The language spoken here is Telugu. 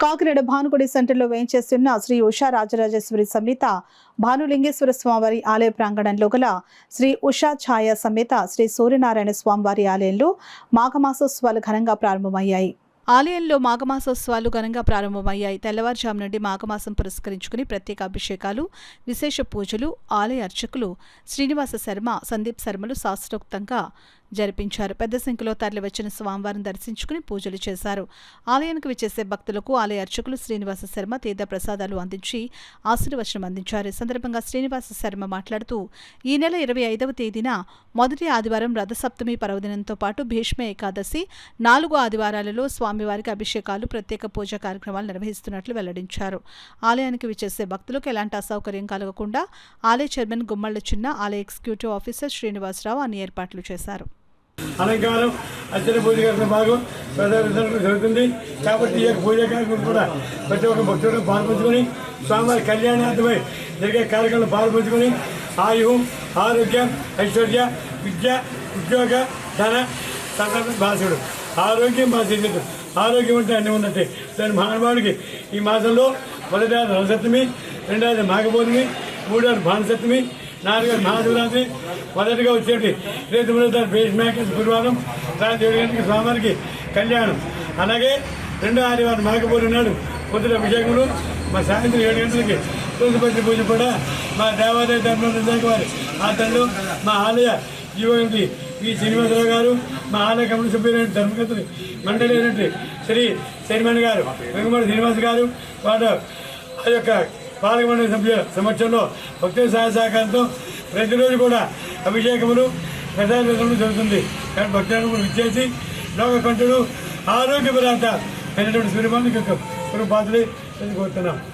కాకినాడ భానుగుడి సెంటర్లో వేయించేస్తున్న శ్రీ ఉషా రాజరాజేశ్వరి సమేత భానులింగేశ్వర స్వామివారి ఆలయ ప్రాంగణంలో గల శ్రీ ఉషా ఛాయ సమేత శ్రీ సూర్యనారాయణ స్వామివారి ఆలయంలో మాఘమాసోత్సవాలు ఘనంగా ప్రారంభమయ్యాయి. ఆలయంలో మాఘమాసోత్సవాలు ఘనంగా ప్రారంభమయ్యాయి. తెల్లవారుజాము నుండి మాఘమాసం పురస్కరించుకుని ప్రత్యేక అభిషేకాలు, విశేష పూజలు ఆలయ అర్చకులు శ్రీనివాస శర్మ, సందీప్ శర్మలు శాస్త్రోక్తంగా జరిపించారు. పెద్ద సంఖ్యలో తరలివచ్చిన స్వామివారిని దర్శించుకుని పూజలు చేశారు. ఆలయానికి విచ్చేసే భక్తులకు ఆలయ అర్చకులు శ్రీనివాస శర్మ తీర్థ ప్రసాదాలు అందించి ఆశీర్వచనం అందించారు. ఈ సందర్భంగా శ్రీనివాస శర్మ మాట్లాడుతూ ఈ నెల 25వ తేదీన మొదటి ఆదివారం రథసప్తమి పర్వదినంతో పాటు భీష్మ ఏకాదశి 4 ఆదివారాలలో స్వామివారికి అభిషేకాలు, ప్రత్యేక పూజా కార్యక్రమాలు నిర్వహిస్తున్నట్లు వెల్లడించారు. ఆలయానికి విచ్చేసే భక్తులకు ఎలాంటి అసౌకర్యం కలగకుండా ఆలయ చైర్మన్ గుమ్మళ్ల చిన్న, ఆలయ ఎగ్జిక్యూటివ్ ఆఫీసర్ శ్రీనివాసరావు అన్ని ఏర్పాట్లు చేశారు. అలంకారం అర్చన పూజ గారి భాగం ప్రధాన జరుగుతుంది కాబట్టి ఈ యొక్క పూజా కార్యక్రమం కూడా ప్రతి ఒక్క భక్తులను పాల్పంచుకొని స్వామివారి కళ్యాణార్థమై జరిగే కార్యక్రమంలో పాల్పంచుకొని ఆయు, ఆరోగ్యం, ఐశ్వర్య, విద్య, ఉద్యోగ, ధన, సంకల్ప భాషుడు ఆరోగ్యం భాషించదు. ఆరోగ్యం అంటే అన్నీ ఉన్నట్టే. దాని మహానుభావుడికి ఈ మాసంలో మొదటి రథసప్తమి, 2వ మాఘపౌర్ణమి, 3వ భానుసప్తమి, 4వ మహాశివరాత్రి, మొదటిగా వచ్చేటి రేపు 3వ భీష్మ గురువారం రాత్రి 7 గంటలకు స్వామివారికి కళ్యాణం. అలాగే 2వ ఆదివారం మాఘపౌర్ణమి నాడు పొద్దున అభిషేకములు, మా సాయంత్రం 7 గంటలకి తులసిపత్రి పూజ కూడా మా దేవాదాయ ధర్మ వారి ఆధ్వర్యంలో మా ఆలయ జీవోటి ఈ శ్రీనివాసరావు గారు, మా ఆలయ కమిటీ సభ్యులైన ధర్మకర్తలు మండలి అయినట్టు శ్రీ చైర్మన్ గారు వెంకమూడి శ్రీనివాస్ గారు, వాడు ఆ యొక్క పాలక మండలి సభ్యుల సమక్షంలో భక్తుల సహాయ సహకారంతో ప్రతిరోజు కూడా అభిషేకములు, ప్రసాదములు జరుగుతుంది. కానీ భక్తులను కూడా విచ్చేసి లోకకంఠుడు ఆరోగ్యపరాంత అయినటువంటి సూర్యమానికి పాత్రలు కోరుతున్నాం.